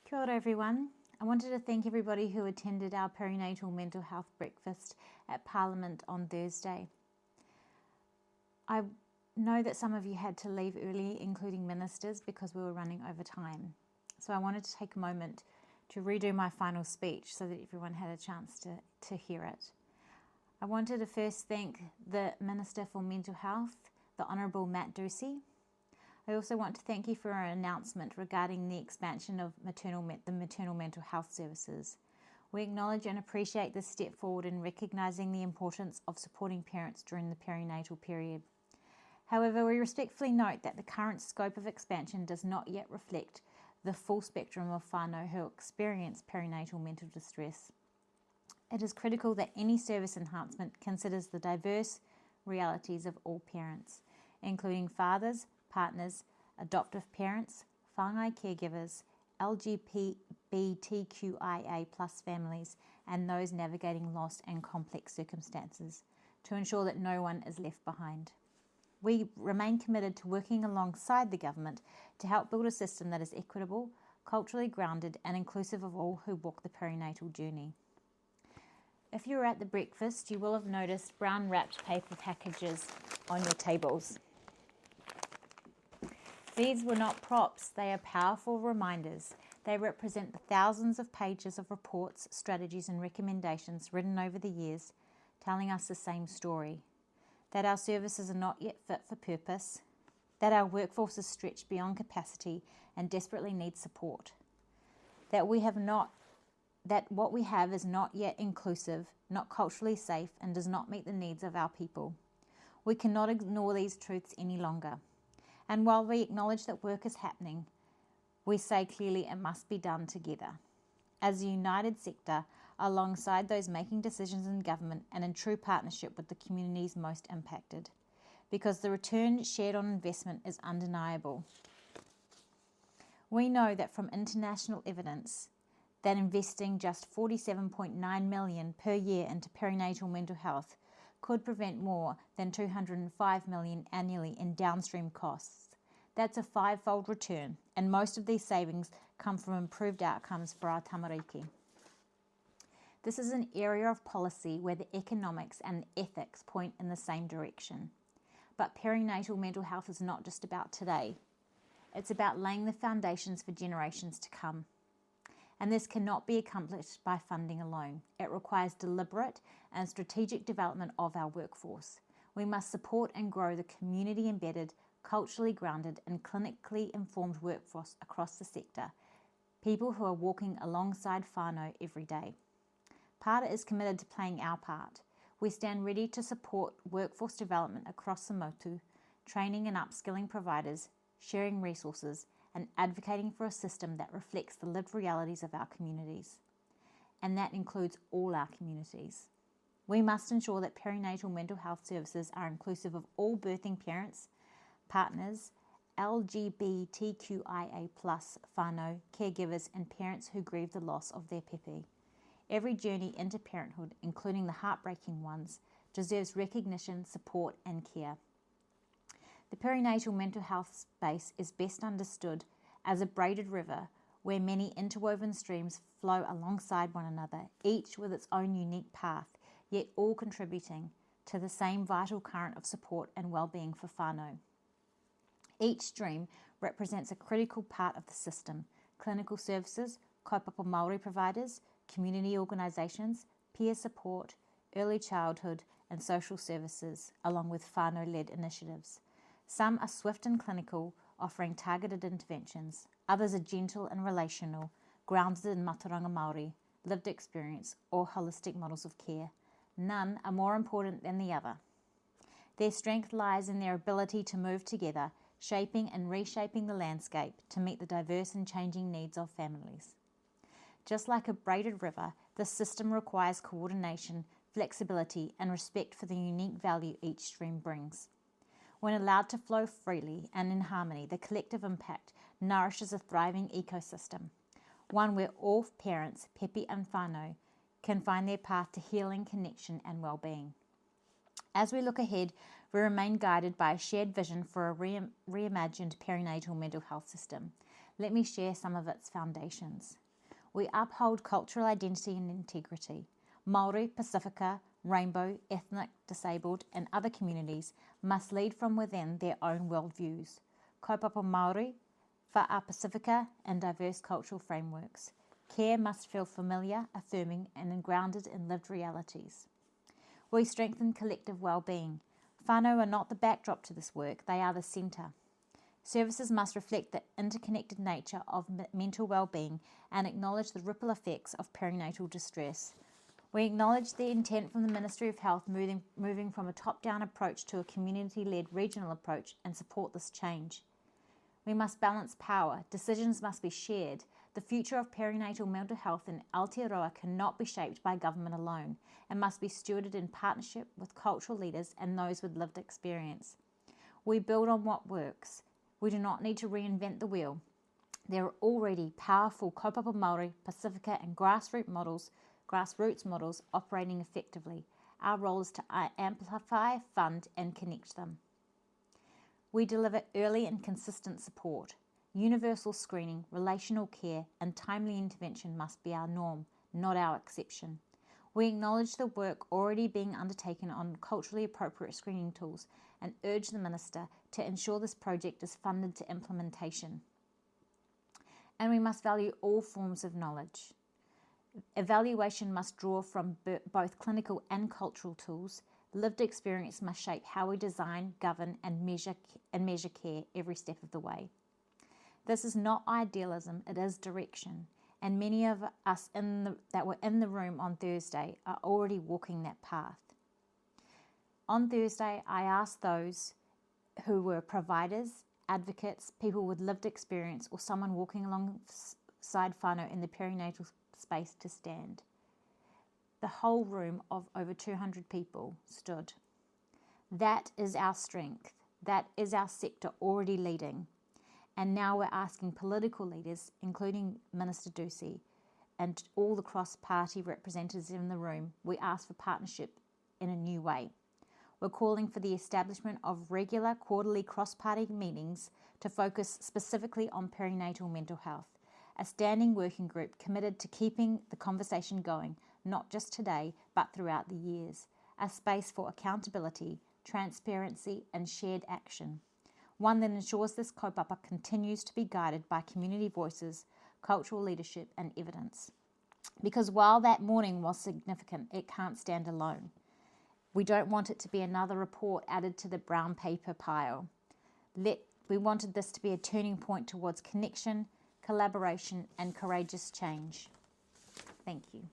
Kia ora everyone. I wanted to thank everybody who attended our perinatal mental health breakfast at Parliament on Thursday. I know that some of you had to leave early, including ministers, because we were running over time. So I wanted to take a moment to redo my final speech so that everyone had a chance to hear it. I wanted to first thank the Minister for Mental Health, the Honourable Matt Doocey. I also want to thank you for our announcement regarding the expansion of the maternal mental health services. We acknowledge and appreciate this step forward in recognising the importance of supporting parents during the perinatal period. However, we respectfully note that the current scope of expansion does not yet reflect the full spectrum of whānau who experience perinatal mental distress. It is critical that any service enhancement considers the diverse realities of all parents, including fathers, partners, adoptive parents, whāngai caregivers, LGBTQIA+ families, and those navigating loss and complex circumstances, to ensure that no one is left behind. We remain committed to working alongside the government to help build a system that is equitable, culturally grounded, and inclusive of all who walk the perinatal journey. If you were at the breakfast, you will have noticed brown wrapped paper packages on your tables. These were not props, they are powerful reminders. They represent the thousands of pages of reports, strategies and recommendations written over the years, telling us the same story. That our services are not yet fit for purpose, that our workforce is stretched beyond capacity and desperately needs support, that what we have is not yet inclusive, not culturally safe, and does not meet the needs of our people. We cannot ignore these truths any longer. And while we acknowledge that work is happening, we say clearly it must be done together. As a united sector, alongside those making decisions in government and in true partnership with the communities most impacted. Because the return shared on investment is undeniable. We know that from international evidence that investing just $47.9 million per year into perinatal mental health could prevent more than $205 million annually in downstream costs. That's a five-fold return, and most of these savings come from improved outcomes for our tamariki. This is an area of policy where the economics and the ethics point in the same direction. But perinatal mental health is not just about today. It's about laying the foundations for generations to come. And this cannot be accomplished by funding alone. It requires deliberate and strategic development of our workforce. We must support and grow the community-embedded, culturally grounded and clinically informed workforce across the sector, people who are walking alongside whānau every day. Parta is committed to playing our part. We stand ready to support workforce development across the motu, training and upskilling providers, sharing resources, and advocating for a system that reflects the lived realities of our communities. And that includes all our communities. We must ensure that perinatal mental health services are inclusive of all birthing parents, partners, LGBTQIA+ whānau, caregivers and parents who grieve the loss of their pepe. Every journey into parenthood, including the heartbreaking ones, deserves recognition, support and care. The perinatal mental health space is best understood as a braided river where many interwoven streams flow alongside one another, each with its own unique path, yet all contributing to the same vital current of support and well-being for whānau. Each stream represents a critical part of the system: clinical services, kaupapa Māori providers, community organisations, peer support, early childhood and social services, along with whānau-led initiatives. Some are swift and clinical, offering targeted interventions. Others are gentle and relational, grounded in mataranga Māori, lived experience or holistic models of care. None are more important than the other. Their strength lies in their ability to move together, shaping and reshaping the landscape to meet the diverse and changing needs of families. Just like a braided river, this system requires coordination, flexibility and respect for the unique value each stream brings. When allowed to flow freely and in harmony, the collective impact nourishes a thriving ecosystem, one where all parents, pepe and whānau, can find their path to healing, connection and well-being. As we look ahead, we remain guided by a shared vision for a reimagined perinatal mental health system Let me share some of its foundations. We uphold cultural identity and integrity. Māori, Pasifika, Rainbow, ethnic, disabled, and other communities must lead from within their own worldviews. Kaupapa Māori, Wha'a Pasifika, and diverse cultural frameworks. Care must feel familiar, affirming, and grounded in lived realities. We strengthen collective well-being. Whānau are not the backdrop to this work, they are the centre. Services must reflect the interconnected nature of mental well-being and acknowledge the ripple effects of perinatal distress. We acknowledge the intent from the Ministry of Health moving from a top-down approach to a community-led regional approach and support this change. We must balance power. Decisions must be shared. The future of perinatal mental health in Aotearoa cannot be shaped by government alone and must be stewarded in partnership with cultural leaders and those with lived experience. We build on what works. We do not need to reinvent the wheel. There are already powerful kaupapa Māori, Pasifika and grassroots models operating effectively. Our role is to amplify, fund and connect them. We deliver early and consistent support. Universal screening, relational care and timely intervention must be our norm, not our exception. We acknowledge the work already being undertaken on culturally appropriate screening tools and urge the Minister to ensure this project is funded to implementation. And we must value all forms of knowledge. Evaluation must draw from both clinical and cultural tools. Lived experience must shape how we design, govern and measure care every step of the way. This is not idealism, it is direction. And many of us that were in the room on Thursday are already walking that path. On Thursday, I asked those who were providers, advocates, people with lived experience or someone walking alongside whānau in the perinatal space to stand. The whole room of over 200 people stood. That is our strength. That is our sector already leading. And now we're asking political leaders, including Minister Doocey, and all the cross-party representatives in the room, we ask for partnership in a new way. We're calling for the establishment of regular quarterly cross-party meetings to focus specifically on perinatal mental health. A standing working group committed to keeping the conversation going, not just today, but throughout the years. A space for accountability, transparency and shared action. One that ensures this kaupapa continues to be guided by community voices, cultural leadership and evidence. Because while that morning was significant, it can't stand alone. We don't want it to be another report added to the brown paper pile. We wanted this to be a turning point towards connection, collaboration and courageous change. Thank you.